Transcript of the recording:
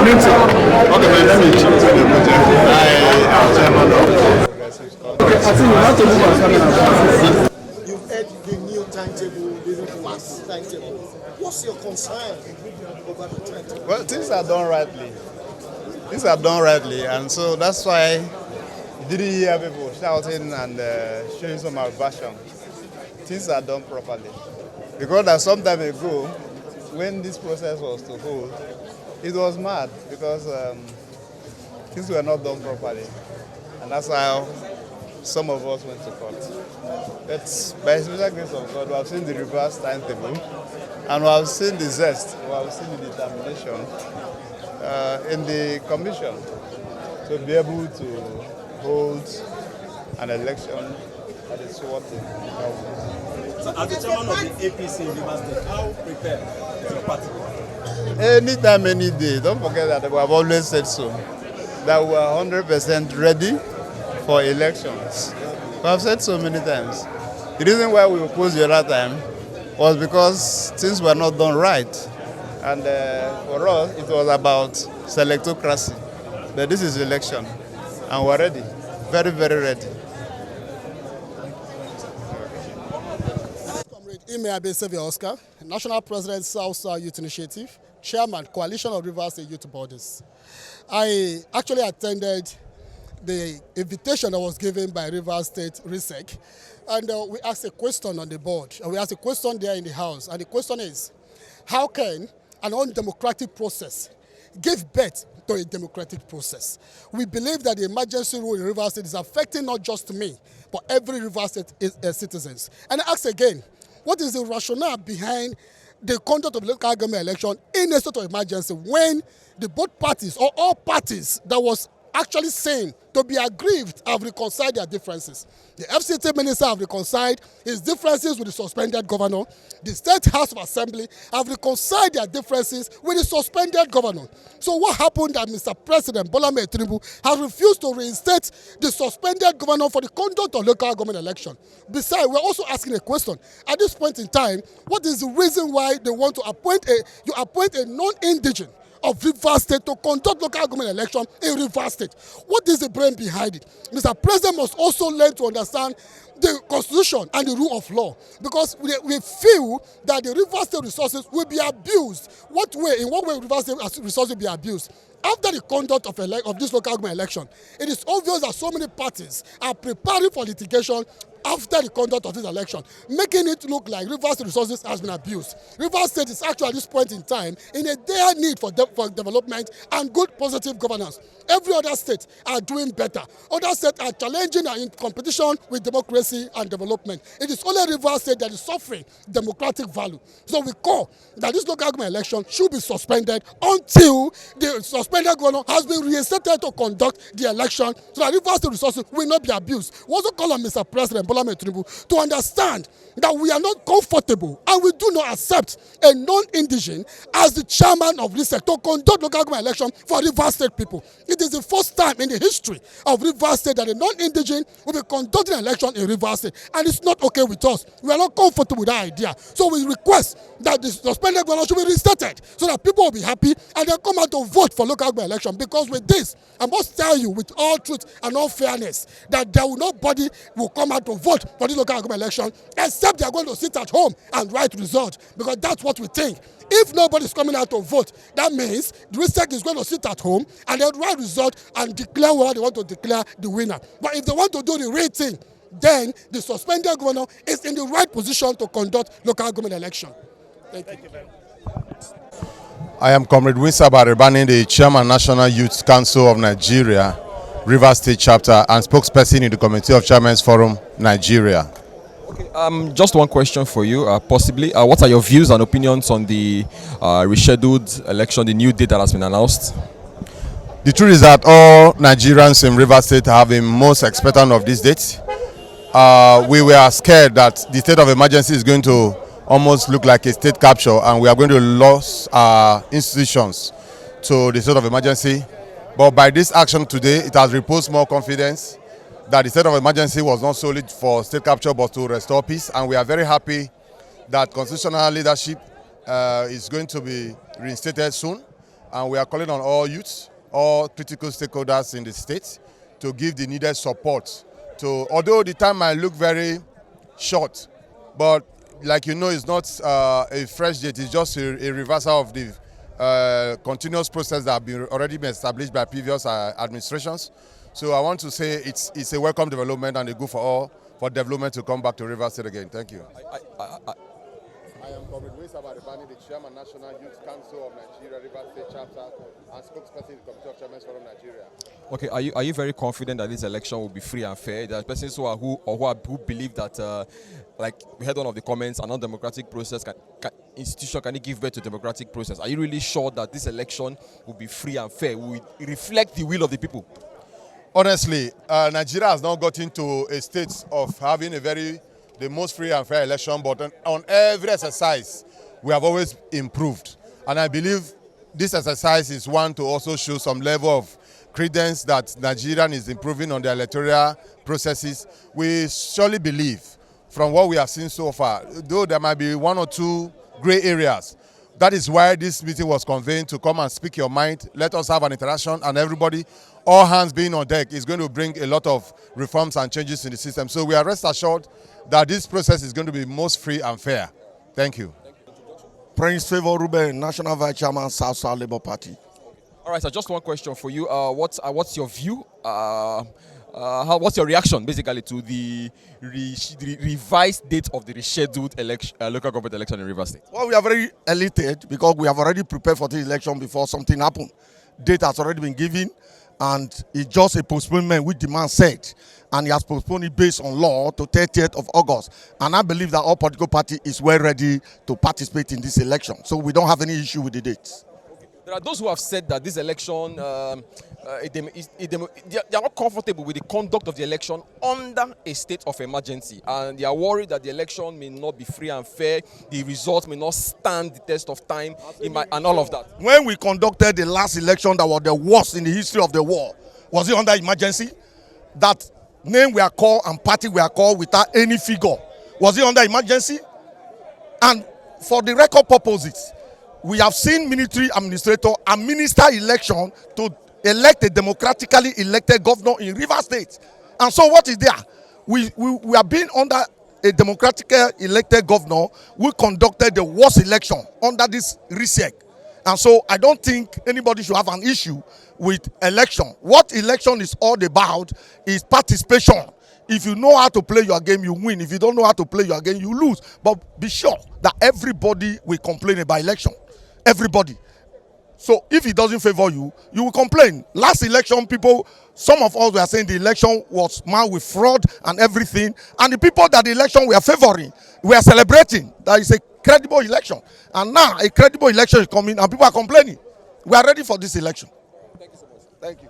Okay, my name is Okocha. I am chairman of Progressive Congress. You've heard the new timetable, the fast timetable. What's your concern over the timetable? Well, things are done rightly. Things are done rightly, and so that's why you didn't hear people shouting and showing some aversion. Things are done properly. Because that some time ago, when this process was to hold, it was mad because things were not done properly. And that's how some of us went to court. But by the special grace of God, we have seen the reverse timetable, and we have seen the zest, we have seen the determination in the commission to be able to hold an election that is worthy. So as the chairman of the APC in Rivers State, how prepared is your party? Anytime, any day. Don't forget that we have always said so, that we are 100% ready for elections. We have said so many times. The reason why we opposed the other time was because things were not done right. And for us, it was about selectocracy. But this is election, and we're ready, very, very ready. Ime Abesevia Oscar, National President, South Youth Initiative, Chairman, Coalition of Rivers State Youth Bodies. I actually attended the invitation that was given by Rivers State RISEC, and we asked a question on the board, and we asked a question there in the House, and the question is, how can an undemocratic process give birth to a democratic process? We believe that the emergency rule in Rivers State is affecting not just me, but every Rivers State citizens. And I ask again, what is the rationale behind the conduct of the local government election in a state of emergency when the both parties or all parties that was actually saying to be aggrieved have reconciled their differences? The FCT minister have reconciled his differences with the suspended governor. The State House of Assembly have reconciled their differences with the suspended governor. So what happened that Mr. President Bola Ahmed Tinubu has refused to reinstate the suspended governor for the conduct of local government election? Besides, we're also asking a question. At this point in time, what is the reason why they want to appoint a non-indigent of Rivers State to conduct local government election in Rivers State? What is the brain behind it? Mr. President must also learn to understand the Constitution and the rule of law, because we feel that the Rivers State resources will be abused. In what way Rivers State resources will be abused? After the conduct of this local government election, it is obvious that so many parties are preparing for litigation after the conduct of this election, making it look like Rivers State resources has been abused. Rivers State is actually at this point in time in a dire need for development and good positive governance. Every other state are doing better. Other states are challenging and in competition with democracy and development. It is only Rivers State that is suffering democratic value. So we call that this local government election should be suspended until the suspended governor has been reinstated to conduct the election, so that Rivers State resources will not be abused. We also call on Mr. President Bola Ahmed Tinubu to understand that we are not comfortable and we do not accept a non-indigent as the chairman of RISEC to conduct local government election for Rivers State people. It is the first time in the history of Rivers State that a non-indigent will be conducting an election in Rivers State, and it's not okay with us. We are not comfortable with that idea. So we request that the suspended governor should be reinstated so that people will be happy and they'll come out to vote for local government election. Because with this, I must tell you with all truth and all fairness that nobody will come out to vote for the local government election except they are going to sit at home and write result, because that's what we think. If nobody is coming out to vote, that means the RISEC is going to sit at home and they'll write result and declare what they want to declare the winner. But if they want to do the real thing, then the suspended governor is in the right position to conduct local government election. Thank you. I am Comrade Winsor Baribani, the Chairman, National Youth Council of Nigeria, Rivers State Chapter, and spokesperson in the Committee of Chairmen's Forum, Nigeria. Okay, just one question for you, possibly. What are your views and opinions on the rescheduled election, the new date that has been announced? The truth is that all Nigerians in Rivers State have been most expectant of this date. We were scared that the state of emergency is going to almost look like a state capture and we are going to lose our institutions to the state of emergency. But by this action today, it has reposed more confidence that the state of emergency was not solely for state capture but to restore peace. And we are very happy that constitutional leadership is going to be reinstated soon. And we are calling on all youths, all critical stakeholders in the state to give the needed support. Although the time might look very short, but like you know, it's not a fresh date, it's just a reversal of the continuous process that have already been established by previous administrations. So I want to say it's a welcome development and a good for all for development to come back to Rivers State again. Thank you. I am Comrade the Chairman, National Youth Council of Nigeria, Rivers State Chapter, and spokesperson in the Committee of Chairmen from Nigeria. Okay, are you very confident that this election will be free and fair? There are persons who believe that, like we heard one of the comments, a non-democratic process institution can give birth to democratic process. Are you really sure that this election will be free and fair? Will it reflect the will of the people? Honestly, Nigeria has now gotten to a state of having the most free and fair election, but on every exercise, we have always improved. And I believe this exercise is one to also show some level of credence that Nigerian is improving on the electoral processes. We surely believe, from what we have seen so far, though there might be one or two gray areas, that is why this meeting was convened, to come and speak your mind. Let us have an interaction, and everybody, all hands being on deck, is going to bring a lot of reforms and changes in the system. So we are rest assured that this process is going to be most free and fair. Thank you. Prince Favor Ruben, National Vice Chairman, South Labour Party. All right, so just one question for you. What's your view? What's your reaction, basically, to the revised date of the rescheduled local government election in Rivers State? Well, we are very elated because we have already prepared for this election before something happened. Date has already been given, and it's just a postponement which the man said, and he has postponed it based on law to 30th of August. And I believe that all political party is well ready to participate in this election. So we don't have any issue with the dates. There are those who have said that this election, they are not comfortable with the conduct of the election under a state of emergency. And they are worried that the election may not be free and fair, the results may not stand the test of time, and all of that. When we conducted the last election that was the worst in the history of the war, was it under emergency? That name we are called and party we are called without any figure. Was it under emergency? And for the record purposes, we have seen military administrator and minister election to elect a democratically elected governor in Rivers State. And so what is there? We have been under a democratically elected governor who conducted the worst election under this RISEC. And so I don't think anybody should have an issue with election. What election is all about is participation. If you know how to play your game, you win. If you don't know how to play your game, you lose. But be sure that everybody will complain about election. Everybody. So if it doesn't favor you, you will complain. Last election, some of us were saying the election was marked with fraud and everything. And the people that the election were favoring, we are celebrating that it's a credible election. And now a credible election is coming and people are complaining. We are ready for this election. Thank you so much. Thank you.